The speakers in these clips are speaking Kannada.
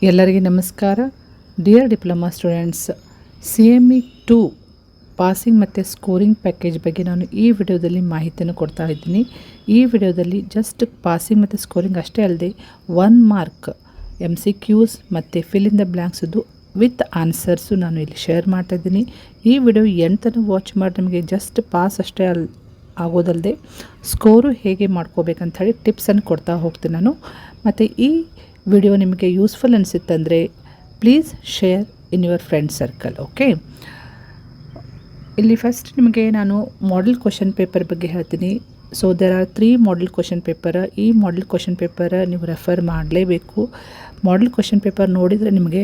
ಎಲ್ಲರಿಗೆ ನಮಸ್ಕಾರ. Dear diploma students, CME 2 passing ಮತ್ತು ಸ್ಕೋರಿಂಗ್ ಪ್ಯಾಕೇಜ್ ಬಗ್ಗೆ ನಾನು ಈ ವಿಡಿಯೋದಲ್ಲಿ ಮಾಹಿತಿಯನ್ನು ಕೊಡ್ತಾ ಇದ್ದೀನಿ. ಈ ವಿಡಿಯೋದಲ್ಲಿ ಜಸ್ಟ್ ಪಾಸಿಂಗ್ ಮತ್ತು ಸ್ಕೋರಿಂಗ್ ಅಷ್ಟೇ ಅಲ್ಲದೆ 1 ಮಾರ್ಕ್ MCQs ಮತ್ತು ಫಿಲ್ ಇನ್ ದ ಬ್ಲ್ಯಾಂಕ್ಸದ್ದು ವಿತ್ ಆನ್ಸರ್ಸು ನಾನು ಇಲ್ಲಿ ಶೇರ್ ಮಾಡ್ತಾ ಇದ್ದೀನಿ. ಈ ವಿಡಿಯೋ ಎಂಟನ್ನು ವಾಚ್ ಮಾಡಿ ನಿಮಗೆ ಜಸ್ಟ್ ಪಾಸ್ ಅಷ್ಟೇ ಆಗೋದಲ್ಲದೆ ಸ್ಕೋರು ಹೇಗೆ ಮಾಡ್ಕೋಬೇಕಂತ ಹೇಳಿ ಟಿಪ್ಸನ್ನು ಕೊಡ್ತಾ ಹೋಗ್ತೀನಿ ನಾನು. ಮತ್ತು ಈ ವಿಡಿಯೋ ನಿಮಗೆ ಯೂಸ್ಫುಲ್ ಅನಿಸುತ್ತಂದರೆ please share in your friend circle. Okay, ಇಲ್ಲಿ ಫಸ್ಟ್ ನಿಮಗೆ ನಾನು ಮಾಡೆಲ್ ಕ್ವಶನ್ ಪೇಪರ್ ಬಗ್ಗೆ ಹೇಳ್ತೀನಿ. So there are 3 model question paper. ಈ ಮಾಡೆಲ್ ಕ್ವಶನ್ ಪೇಪರ್ ನೀವು ರೆಫರ್ ಮಾಡಲೇಬೇಕು. ಮಾಡೆಲ್ ಕ್ವಶನ್ ಪೇಪರ್ ನೋಡಿದರೆ ನಿಮಗೆ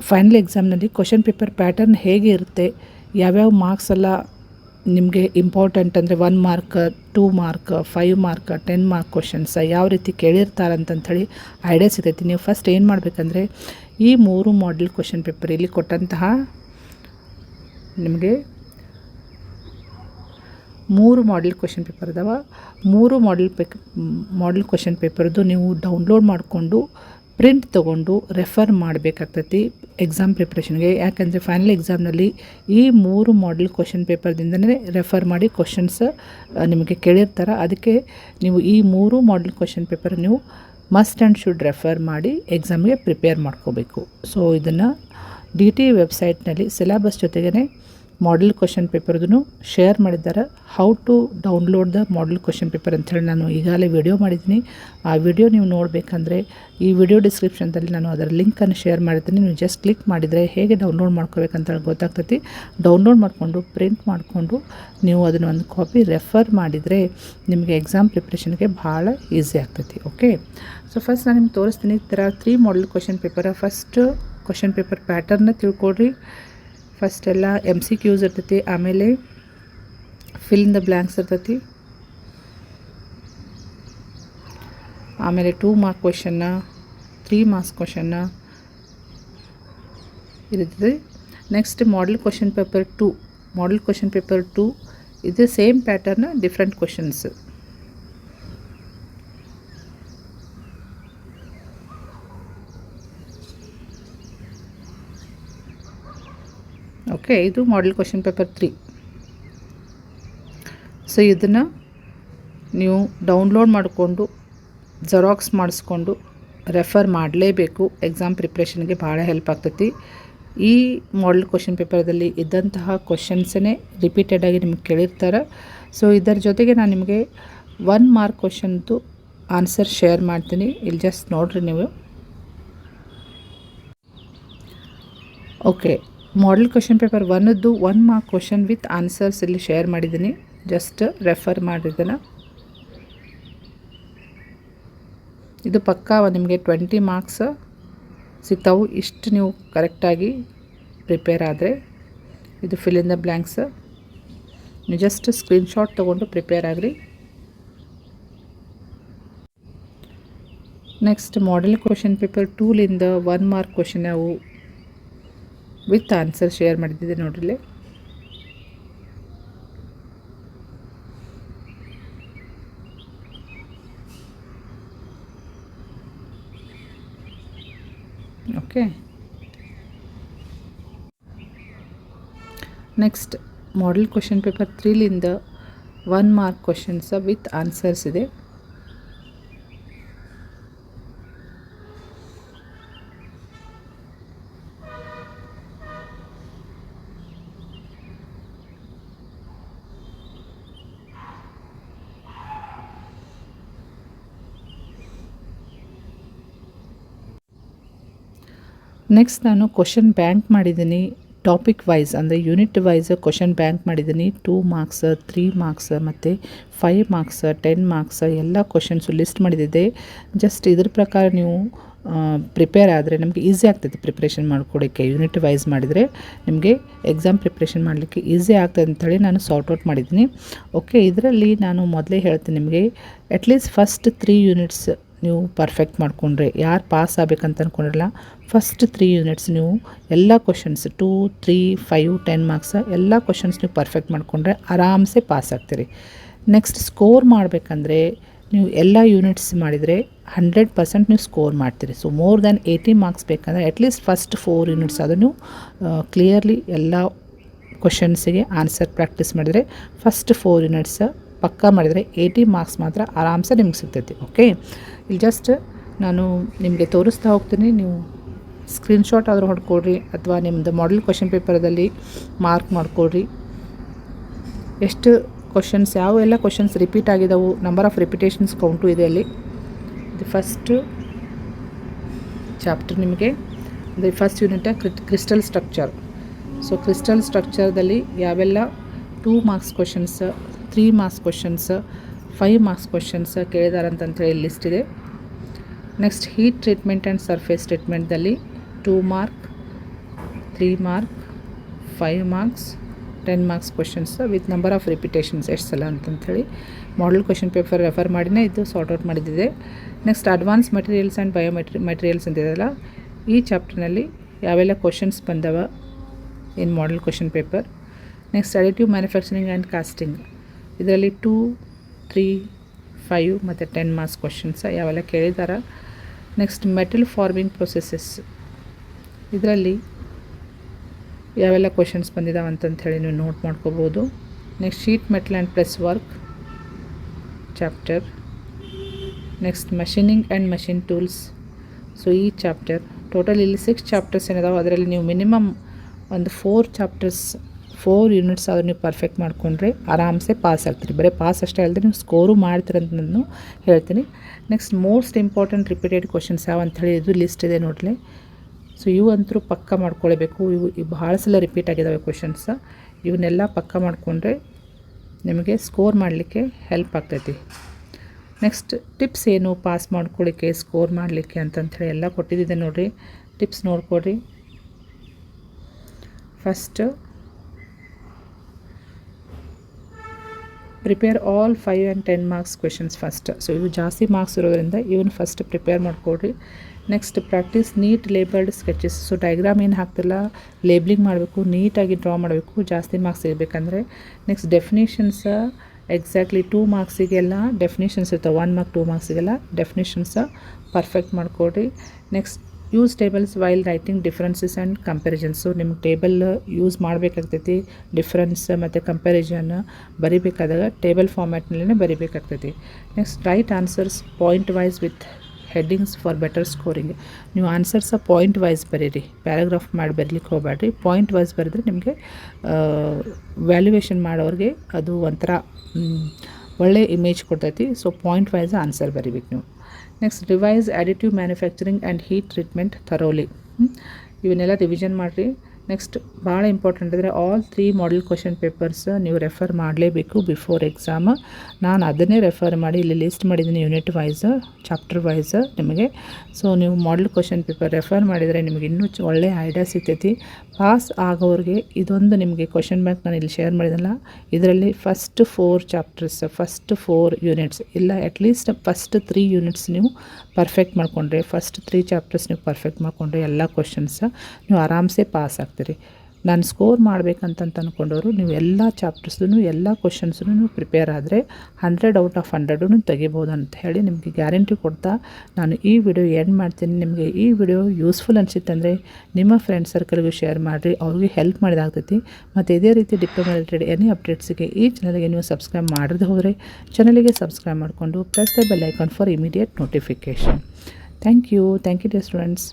ಫೈನಲ್ ಎಕ್ಸಾಮ್ನಲ್ಲಿ ಕ್ವಶನ್ ಪೇಪರ್ ಪ್ಯಾಟರ್ನ್ ಹೇಗೆ ಇರುತ್ತೆ, ಯಾವ್ಯಾವ ಮಾರ್ಕ್ಸ್ ಎಲ್ಲ ನಿಮಗೆ ಇಂಪಾರ್ಟೆಂಟ್ ಅಂದರೆ 1 mark, 2 mark, 5 mark, 10 mark questions ಯಾವ ರೀತಿ ಕೇಳಿರ್ತಾರಂತಂಥೇಳಿ ಐಡಿಯಾ ಸಿಗ್ತೈತಿ. ನೀವು ಫಸ್ಟ್ ಏನು ಮಾಡಬೇಕಂದ್ರೆ ಈ 3 ಮಾಡೆಲ್ ಕ್ವಶನ್ ಪೇಪರ್ ಇಲ್ಲಿ ಕೊಟ್ಟಂತಹ ನಿಮಗೆ 3 ಮಾಡೆಲ್ ಕ್ವಶನ್ ಪೇಪರ್ ಅದಾವ. 3 ಮಾಡೆಲ್ ಕ್ವಶನ್ ಪೇಪರ್ದು ನೀವು ಡೌನ್ಲೋಡ್ ಮಾಡಿಕೊಂಡು ಪ್ರಿಂಟ್ ತೊಗೊಂಡು ರೆಫರ್ ಮಾಡಬೇಕಾಗ್ತೈತಿ ಎಕ್ಸಾಮ್ ಪ್ರಿಪ್ರೇಷನ್ಗೆ. ಯಾಕಂದರೆ ಫೈನಲ್ ಎಕ್ಸಾಮ್ನಲ್ಲಿ ಈ 3 ಮಾಡೆಲ್ ಕ್ವಶನ್ ಪೇಪರ್ದಿಂದನೇ ರೆಫರ್ ಮಾಡಿ ಕ್ವಶನ್ಸ್ ನಿಮಗೆ ಕೇಳಿರ್ತಾರೆ. ಅದಕ್ಕೆ ನೀವು ಈ 3 ಮಾಡೆಲ್ ಕ್ವಶನ್ ಪೇಪರ್ ನೀವು ಮಸ್ಟ್ ಆ್ಯಂಡ್ ಶುಡ್ ರೆಫರ್ ಮಾಡಿ ಎಕ್ಸಾಮ್ಗೆ ಪ್ರಿಪೇರ್ ಮಾಡ್ಕೋಬೇಕು. ಸೊ ಇದನ್ನು DT ವೆಬ್ಸೈಟ್ನಲ್ಲಿ ಸಿಲೆಬಸ್ ಜೊತೆಗೇ ಮಾಡೆಲ್ ಕ್ವಶನ್ ಪೇಪರ್ದು ಶೇರ್ ಮಾಡಿದ್ದಾರೆ. How to download the model question paper ಅಂಥೇಳಿ ನಾನು ಈಗಾಗಲೇ ವಿಡಿಯೋ ಮಾಡಿದ್ದೀನಿ. ಆ ವಿಡಿಯೋ ನೀವು ನೋಡಬೇಕಂದ್ರೆ ಈ ವಿಡಿಯೋ ಡಿಸ್ಕ್ರಿಪ್ಷನ್ದಲ್ಲಿ ನಾನು ಅದರ ಲಿಂಕನ್ನು ಶೇರ್ ಮಾಡಿದ್ದೀನಿ. ನೀವು ಜಸ್ಟ್ ಕ್ಲಿಕ್ ಮಾಡಿದರೆ ಹೇಗೆ ಡೌನ್ಲೋಡ್ ಮಾಡ್ಕೋಬೇಕಂತೇಳಿ ಗೊತ್ತಾಗ್ತೈತಿ. ಡೌನ್ಲೋಡ್ ಮಾಡಿಕೊಂಡು ಪ್ರಿಂಟ್ ಮಾಡಿಕೊಂಡು ನೀವು ಅದನ್ನು ಒಂದು ಕಾಪಿ ರೆಫರ್ ಮಾಡಿದರೆ ನಿಮಗೆ ಎಕ್ಸಾಮ್ ಪ್ರಿಪ್ರೇಷನ್ಗೆ ಭಾಳ ಈಸಿ ಆಗ್ತೈತಿ. ಓಕೆ, ಸೊ ಫಸ್ಟ್ ನಾನು ನಿಮ್ಗೆ ತೋರಿಸ್ತೀನಿ. ಥರ 3 model question paper. First question paper ಪ್ಯಾಟರ್ನ ತಿಳ್ಕೊಳ್ರಿ. ಫಸ್ಟ್ ಎಲ್ಲ MCQs ಇರ್ತೈತಿ, ಆಮೇಲೆ ಫಿಲ್ ಇನ್ ದ ಬ್ಲ್ಯಾಂಕ್ಸ್ ಇರ್ತೈತಿ, ಆಮೇಲೆ 2 ಮಾರ್ಕ್ ಕ್ವಶನ್ನ, 3 ಮಾರ್ಕ್ಸ್ ಕ್ವಶನ್ನ ಇರ್ತದೆ. Next model question paper 2. Model question paper 2 ಇದು same pattern, different questions. Okay, ಇದು ಮಾಡೆಲ್ ಕ್ವಶನ್ ಪೇಪರ್ 3. ಸೊ ಇದನ್ನು ನೀವು ಡೌನ್ಲೋಡ್ ಮಾಡಿಕೊಂಡು ಜೆರಾಕ್ಸ್ ಮಾಡಿಸ್ಕೊಂಡು ರೆಫರ್ ಮಾಡಲೇಬೇಕು. ಎಕ್ಸಾಮ್ ಪ್ರಿಪ್ರೇಷನ್ಗೆ ಭಾಳ ಹೆಲ್ಪ್ ಆಗ್ತೈತಿ. ಈ ಮಾಡೆಲ್ ಕ್ವಶನ್ ಪೇಪರ್ದಲ್ಲಿ ಇದ್ದಂತಹ ಕ್ವಶನ್ಸನ್ನೇ ರಿಪೀಟೆಡಾಗಿ ನಿಮ್ಗೆ ಕೇಳಿರ್ತಾರೆ. ಸೊ ಇದರ ಜೊತೆಗೆ ನಾನು ನಿಮಗೆ 1 ಮಾರ್ಕ್ ಕ್ವಶನ್ದು ಆನ್ಸರ್ ಶೇರ್ ಮಾಡ್ತೀನಿ. ಇಲ್ಲಿ ಜಸ್ಟ್ ನೋಡಿರಿ ನೀವು. ಓಕೆ, ಮಾಡೆಲ್ ಕ್ವಶನ್ ಪೇಪರ್ 1ದ್ದು 1 ಮಾರ್ಕ್ ಕ್ವಶನ್ ವಿತ್ ಆನ್ಸರ್ಸ್ ಇಲ್ಲಿ ಶೇರ್ ಮಾಡಿದ್ದೀನಿ. ಜಸ್ಟ್ ರೆಫರ್ ಮಾಡಿದ್ದನ್ನು. ಇದು ಪಕ್ಕಾ ನಿಮಗೆ 20 ಮಾರ್ಕ್ಸ್ ಸಿಗ್ತಾವೆ ಇಷ್ಟು ನೀವು ಕರೆಕ್ಟಾಗಿ ಪ್ರಿಪೇರ್ ಆದರೆ. ಇದು ಫಿಲ್ ಇನ್ ದ ಬ್ಲ್ಯಾಂಕ್ಸ್. ನೀವು ಜಸ್ಟ್ ಸ್ಕ್ರೀನ್ಶಾಟ್ ತೊಗೊಂಡು ಪ್ರಿಪೇರ್ ಆಗಿರಿ. ನೆಕ್ಸ್ಟ್ ಮಾಡೆಲ್ ಕ್ವಶನ್ ಪೇಪರ್ 2ಲಿಂದ 1 ಮಾರ್ಕ್ ಕ್ವಶನ್ ಅವು ವಿತ್ ಆನ್ಸರ್ ಶೇರ್ ಮಾಡಿದ್ದೆ ನೋಡ್ರಿ. Okay, next model question paper 3ಲಿಂದ 1 ಮಾರ್ಕ್ ಕ್ವಶನ್ಸ್ ವಿತ್ ಆನ್ಸರ್ಸ್ ಇದೆ. ನೆಕ್ಸ್ಟ್ ನಾನು ಕ್ವಶನ್ ಬ್ಯಾಂಕ್ ಮಾಡಿದ್ದೀನಿ. ಟಾಪಿಕ್ ವೈಸ್ ಅಂದರೆ ಯೂನಿಟ್ ವೈಸ್ ಕ್ವಶನ್ ಬ್ಯಾಂಕ್ ಮಾಡಿದ್ದೀನಿ. 2 ಮಾರ್ಕ್ಸ್, 3 ಮಾರ್ಕ್ಸ್ ಮತ್ತು 5 ಮಾರ್ಕ್ಸ್, 10 ಮಾರ್ಕ್ಸ್ ಎಲ್ಲ ಕ್ವಶನ್ಸು ಲಿಸ್ಟ್ ಮಾಡಿದ್ದೆ. ಜಸ್ಟ್ ಇದ್ರ ಪ್ರಕಾರ ನೀವು ಪ್ರಿಪೇರ್ ಆದರೆ ನಮಗೆ ಈಸಿ ಆಗ್ತೈತೆ ಪ್ರಿಪ್ರೇಷನ್ ಮಾಡ್ಕೊಡೋಕ್ಕೆ. ಯೂನಿಟ್ ವೈಸ್ ಮಾಡಿದರೆ ನಿಮಗೆ ಎಕ್ಸಾಮ್ ಪ್ರಿಪ್ರೇಷನ್ ಮಾಡಲಿಕ್ಕೆ ಈಸಿ ಆಗ್ತದೆ ಅಂಥೇಳಿ ನಾನು ಸಾರ್ಟ್ಔಟ್ ಮಾಡಿದ್ದೀನಿ. ಓಕೆ, ಇದರಲ್ಲಿ ನಾನು ಮೊದಲೇ ಹೇಳ್ತೀನಿ ನಿಮಗೆ ಅಟ್ಲೀಸ್ಟ್ ಫಸ್ಟ್ 3 ಯೂನಿಟ್ಸ್ ನೀವು ಪರ್ಫೆಕ್ಟ್ ಮಾಡಿಕೊಂಡ್ರೆ ಯಾರು ಪಾಸ್ ಆಗಬೇಕಂತ ಅಂದ್ಕೊಂಡಿರಲ್ಲ. ಫಸ್ಟ್ 3 ಯೂನಿಟ್ಸ್ ನೀವು ಎಲ್ಲ ಕ್ವಶನ್ಸ್ 2, 3, 5, 10 ಮಾರ್ಕ್ಸ್ ಎಲ್ಲ ಕ್ವಶನ್ಸ್ ನೀವು ಪರ್ಫೆಕ್ಟ್ ಮಾಡಿಕೊಂಡ್ರೆ ಆರಾಮ್ಸೆ ಪಾಸ್ ಆಗ್ತೀರಿ. ನೆಕ್ಸ್ಟ್ ಸ್ಕೋರ್ ಮಾಡಬೇಕಂದ್ರೆ ನೀವು ಎಲ್ಲ ಯೂನಿಟ್ಸ್ ಮಾಡಿದರೆ 100% ನೀವು ಸ್ಕೋರ್ ಮಾಡ್ತೀರಿ. ಸೊ ಮೋರ್ ದ್ಯಾನ್ 80 ಮಾರ್ಕ್ಸ್ ಬೇಕಂದರೆ ಅಟ್ಲೀಸ್ಟ್ ಫಸ್ಟ್ 4 ಯೂನಿಟ್ಸ್ ಅದನ್ನು ಕ್ಲಿಯರ್ಲಿ ಎಲ್ಲ ಕ್ವಶನ್ಸಿಗೆ ಆನ್ಸರ್ ಪ್ರಾಕ್ಟೀಸ್ ಮಾಡಿದರೆ ಫಸ್ಟ್ 4 ಯೂನಿಟ್ಸ್ ಪಕ್ಕ ಮಾಡಿದರೆ 80 ಮಾರ್ಕ್ಸ್ ಮಾತ್ರ ಆರಾಮ್ಸೆ ನಿಮ್ಗೆ ಸಿಗ್ತೈತಿ. ಓಕೆ, ಇಲ್ಲಿ ಜಸ್ಟ್ ನಾನು ನಿಮಗೆ ತೋರಿಸ್ತಾ ಹೋಗ್ತೀನಿ, ನೀವು ಸ್ಕ್ರೀನ್ಶಾಟ್ ಆದರೂ ಹೊಡ್ಕೊಡ್ರಿ ಅಥವಾ ನಿಮ್ಮದು ಮಾಡೆಲ್ ಕ್ವಶನ್ ಪೇಪರ್ದಲ್ಲಿ ಮಾರ್ಕ್ ಮಾಡ್ಕೊಡ್ರಿ. ಎಷ್ಟು ಕ್ವಶನ್ಸ್ ಯಾವೆಲ್ಲ ಕ್ವಶನ್ಸ್ ರಿಪೀಟ್ ಆಗಿದ್ದಾವೆ, ನಂಬರ್ ಆಫ್ ರಿಪಿಟೇಷನ್ಸ್ ಕೌಂಟು ಇದೆ ಅಲ್ಲಿ. ಇದು ಫಸ್ಟ್ ಚಾಪ್ಟರ್ ನಿಮಗೆ ಇದು first unit crystal structure. So crystal ಸ್ಟ್ರಕ್ಚರ್ದಲ್ಲಿ ಯಾವೆಲ್ಲ 2 marks questions, 3 marks questions, 5 marks questions ಕೇಳಿದಾರೆ ಅಂತಂತೇಳಿ ಲಿಸ್ಟ್ ಇದೆ. Next heat treatment and surface ಟ್ರೀಟ್ಮೆಂಟ್ದಲ್ಲಿ 2 mark, 3 mark, 5 marks, 10 marks questions with number of repetitions ಎಷ್ಟು ಸಲ ಅಂತಂಥೇಳಿ ಮಾಡೆಲ್ ಕ್ವಶನ್ ಪೇಪರ್ ರೆಫರ್ ಮಾಡಿನೇ ಇದು ಸಾರ್ಟ್ ಔಟ್ ಮಾಡಿದ್ದಿದೆ. Next advance materials and biomaterials ಅಂತಿದೆಯಲ್ಲ, ಈ ಚಾಪ್ಟರ್ನಲ್ಲಿ ಯಾವೆಲ್ಲ ಕ್ವಶನ್ಸ್ ಬಂದವ in model question paper. Next additive manufacturing and casting, ಇದರಲ್ಲಿ 2, 3, 5 ಮತ್ತು 10 ಮಾರ್ಕ್ಸ್ ಕ್ವಶನ್ಸ್ ಯಾವೆಲ್ಲ ಕೇಳಿದಾರ. ನೆಕ್ಸ್ಟ್ ಮೆಟಲ್ ಫಾರ್ಮಿಂಗ್ ಪ್ರೊಸೆಸಸ್, ಇದರಲ್ಲಿ ಯಾವೆಲ್ಲ ಕ್ವಶನ್ಸ್ ಬಂದಿದ್ದಾವೆ ಅಂತಂಥೇಳಿ ನೀವು ನೋಟ್ ಮಾಡ್ಕೋಬೋದು. Next sheet metal and press work chapter. Next machining and machine tools. So ಈ ಚಾಪ್ಟರ್ ಟೋಟಲ್ ಇಲ್ಲಿ 6 ಚಾಪ್ಟರ್ಸ್ ಏನಿದಾವೆ, ಅದರಲ್ಲಿ ನೀವು ಮಿನಿಮಮ್ ಒಂದು 4 ಯೂನಿಟ್ಸ್ ಆದರೂ ನೀವು ಪರ್ಫೆಕ್ಟ್ ಮಾಡಿಕೊಂಡ್ರೆ ಆರಾಮ್ಸೆ ಪಾಸ್ ಆಗ್ತೀರಿ. ಬರೀ ಪಾಸ್ ಅಷ್ಟೇ ಅಲ್ಲದೆ ನೀವು ಸ್ಕೋರು ಮಾಡ್ತೀರಂತ ನಾನು ಹೇಳ್ತೀನಿ. Next most important repeated questions ಯಾವ ಅಂಥೇಳಿ ಇದು ಲಿಸ್ಟ್ ಇದೆ ನೋಡಲಿ. ಸೊ ಇವಂತರೂ ಪಕ್ಕ ಮಾಡ್ಕೊಳ್ಬೇಕು. ಇವು ಭಾಳ ಸಲ ರಿಪೀಟ್ ಆಗಿದ್ದಾವೆ ಕ್ವಶನ್ಸ್. ಇವನ್ನೆಲ್ಲ ಪಕ್ಕ ಮಾಡಿಕೊಂಡ್ರೆ ನಿಮಗೆ ಸ್ಕೋರ್ ಮಾಡಲಿಕ್ಕೆ ಹೆಲ್ಪ್ ಆಗ್ತೈತಿ. ನೆಕ್ಸ್ಟ್ ಟಿಪ್ಸ್ ಏನು ಪಾಸ್ ಮಾಡ್ಕೊಳ್ಳಿಕ್ಕೆ, ಸ್ಕೋರ್ ಮಾಡಲಿಕ್ಕೆ ಅಂತಂಥೇಳಿ ಎಲ್ಲ ಕೊಟ್ಟಿದ್ದಿದೆ ನೋಡಿರಿ. ಟಿಪ್ಸ್ ನೋಡ್ಕೊಡ್ರಿ. First prepare all 5 and 10 marks questions first. So ಇವು ಜಾಸ್ತಿ ಮಾರ್ಕ್ಸ್ ಇರೋದ್ರಿಂದ ಇವನು ಫಸ್ಟ್ ಪ್ರಿಪೇರ್ ಮಾಡಿಕೊಡ್ರಿ. Next practice neat labelled sketches. So diagram ಏನು ಹಾಕ್ತಿಲ್ಲ, ಲೇಬ್ಲಿಂಗ್ ಮಾಡಬೇಕು, ನೀಟಾಗಿ ಡ್ರಾ ಮಾಡಬೇಕು ಜಾಸ್ತಿ ಮಾರ್ಕ್ಸ್ ಸಿಗಬೇಕಂದ್ರೆ. ನೆಕ್ಸ್ಟ್ ಡೆಫಿನೇಷನ್ಸ್ ಎಕ್ಸಾಕ್ಟ್ಲಿ 2 ಮಾರ್ಕ್ಸಿಗೆಲ್ಲ ಡೆಫಿನೇಷನ್ಸ್ ಇರ್ತಾವೆ, 1 ಮಾರ್ಕ್ 2 ಮಾರ್ಕ್ಸಿಗೆಲ್ಲ ಡೆಫಿನೇಷನ್ಸ ಪರ್ಫೆಕ್ಟ್ ಮಾಡಿಕೊಡ್ರಿ. Next use tables while writing differences and comparisons. ನಿಮ್ಗೆ ಟೇಬಲ್ ಯೂಸ್ ಮಾಡಬೇಕಾಗ್ತೈತಿ, ಡಿಫ್ರೆನ್ಸ್ ಮತ್ತು ಕಂಪ್ಯಾರಿಸನ್ ಬರಿಬೇಕಾದಾಗ ಟೇಬಲ್ ಫಾರ್ಮ್ಯಾಟ್ನಲ್ಲೇ ಬರಿಬೇಕಾಗ್ತೈತಿ. Next write answers point wise with headings for better scoring. ನೀವು ಆನ್ಸರ್ಸ ಪಾಯಿಂಟ್ ವೈಸ್ ಬರೀರಿ, ಪ್ಯಾರಾಗ್ರಾಫ್ ಮಾಡಿ ಬರಲಿಕ್ಕೆ ಹೋಗಬೇಡ್ರಿ. ಪಾಯಿಂಟ್ ವೈಸ್ ಬರೆದ್ರೆ ನಿಮಗೆ ವ್ಯಾಲ್ಯೂಯೇಷನ್ ಮಾಡೋರಿಗೆ ಅದು ಒಂಥರ ಒಳ್ಳೆ ಇಮೇಜ್ ಕೊಡ್ತೈತಿ. ಸೊ ಪಾಯಿಂಟ್ ವೈಸ್ ಆನ್ಸರ್ ಬರಿಬೇಕು ನೀವು. Next revise additive manufacturing and heat treatment thoroughly. ಇವನ್ನೆಲ್ಲ ರಿವಿಷನ್ ಮಾಡಿರಿ. ನೆಕ್ಸ್ಟ್ ಭಾಳ ಇಂಪಾರ್ಟೆಂಟ್ ಅಂದರೆ ಆಲ್ 3 ಮಾಡೆಲ್ ಕ್ವಶನ್ ಪೇಪರ್ಸ್ ನೀವು ರೆಫರ್ ಮಾಡಲೇಬೇಕು ಬಿಫೋರ್ ಎಕ್ಸಾಮ್. ನಾನು ಅದನ್ನೇ ರೆಫರ್ ಮಾಡಿ ಇಲ್ಲಿ ಲಿಸ್ಟ್ ಮಾಡಿದ್ದೀನಿ ಯೂನಿಟ್ ವೈಸ್, ಚಾಪ್ಟರ್ ವೈಸ್ ನಿಮಗೆ. ಸೊ ನೀವು ಮಾಡೆಲ್ ಕ್ವಶನ್ ಪೇಪರ್ ರೆಫರ್ ಮಾಡಿದರೆ ನಿಮಗೆ ಇನ್ನೂ ಒಳ್ಳೆಯ ಐಡಿಯಾ ಸಿಗ್ತೈತಿ. ಪಾಸ್ ಆಗೋರಿಗೆ ಇದೊಂದು ನಿಮಗೆ ಕ್ವಶನ್ ಬ್ಯಾಂಕ್ ನಾನು ಇಲ್ಲಿ ಶೇರ್ ಮಾಡಿದಲ್ಲ, ಇದರಲ್ಲಿ ಫಸ್ಟ್ 4 ಚಾಪ್ಟರ್ಸ್, ಫಸ್ಟ್ 4 ಯೂನಿಟ್ಸ್ ಇಲ್ಲ ಅಟ್ಲೀಸ್ಟ್ ಫಸ್ಟ್ 3 ಯೂನಿಟ್ಸ್ ನೀವು ಪರ್ಫೆಕ್ಟ್ ಮಾಡಿಕೊಂಡ್ರೆ, ಫಸ್ಟ್ 3 ಚಾಪ್ಟರ್ಸ್ ನೀವು ಪರ್ಫೆಕ್ಟ್ ಮಾಡಿಕೊಂಡ್ರೆ ಎಲ್ಲ ಕ್ವಶನ್ಸ್ ನೀವು ಆರಾಮ್ಸೆ ಪಾಸ್ ಆಗ್ತೀರಿ. ನಾನು ಸ್ಕೋರ್ ಮಾಡಬೇಕಂತ ಅಂದ್ಕೊಂಡವರು ನೀವು ಎಲ್ಲ ಚಾಪ್ಟರ್ಸ್ನು ಎಲ್ಲ ಕ್ವಶನ್ಸ್ನು ನೀವು ಪ್ರಿಪೇರ್ ಆದರೆ 100 ಔಟ್ ಆಫ್ 100 ತೆಗಿಬೋದು ಅಂತ ಹೇಳಿ ನಿಮಗೆ ಗ್ಯಾರಂಟಿ ಕೊಡ್ತಾ ನಾನು ಈ ವಿಡಿಯೋ ಎಂಡ್ ಮಾಡ್ತೀನಿ. ನಿಮಗೆ ಈ ವಿಡಿಯೋ ಯೂಸ್ಫುಲ್ ಅನಿಸುತ್ತಂದರೆ ನಿಮ್ಮ ಫ್ರೆಂಡ್ ಸರ್ಕಲ್ಗೂ ಶೇರ್ ಮಾಡಿರಿ, ಅವ್ರಿಗೆ ಹೆಲ್ಪ್ ಮಾಡಿದಾಗ್ತೈತಿ. ಮತ್ತು ಇದೇ ರೀತಿ ಡಿಪ್ಲೊಮಾ ರಿಲೇಟೆಡ್ ಎನಿ ಅಪ್ಡೇಟ್ಸಿಗೆ ಈ ಚಾನಲ್ಗೆ ನೀವು ಸಬ್ಸ್ಕ್ರೈಬ್ ಮಾಡದೆ ಹೋದರೆ ಚಾನಲಿಗೆ ಸಬ್ಸ್ಕ್ರೈಬ್ ಮಾಡಿಕೊಂಡು press the bell icon for immediate notification. Thank you dear students.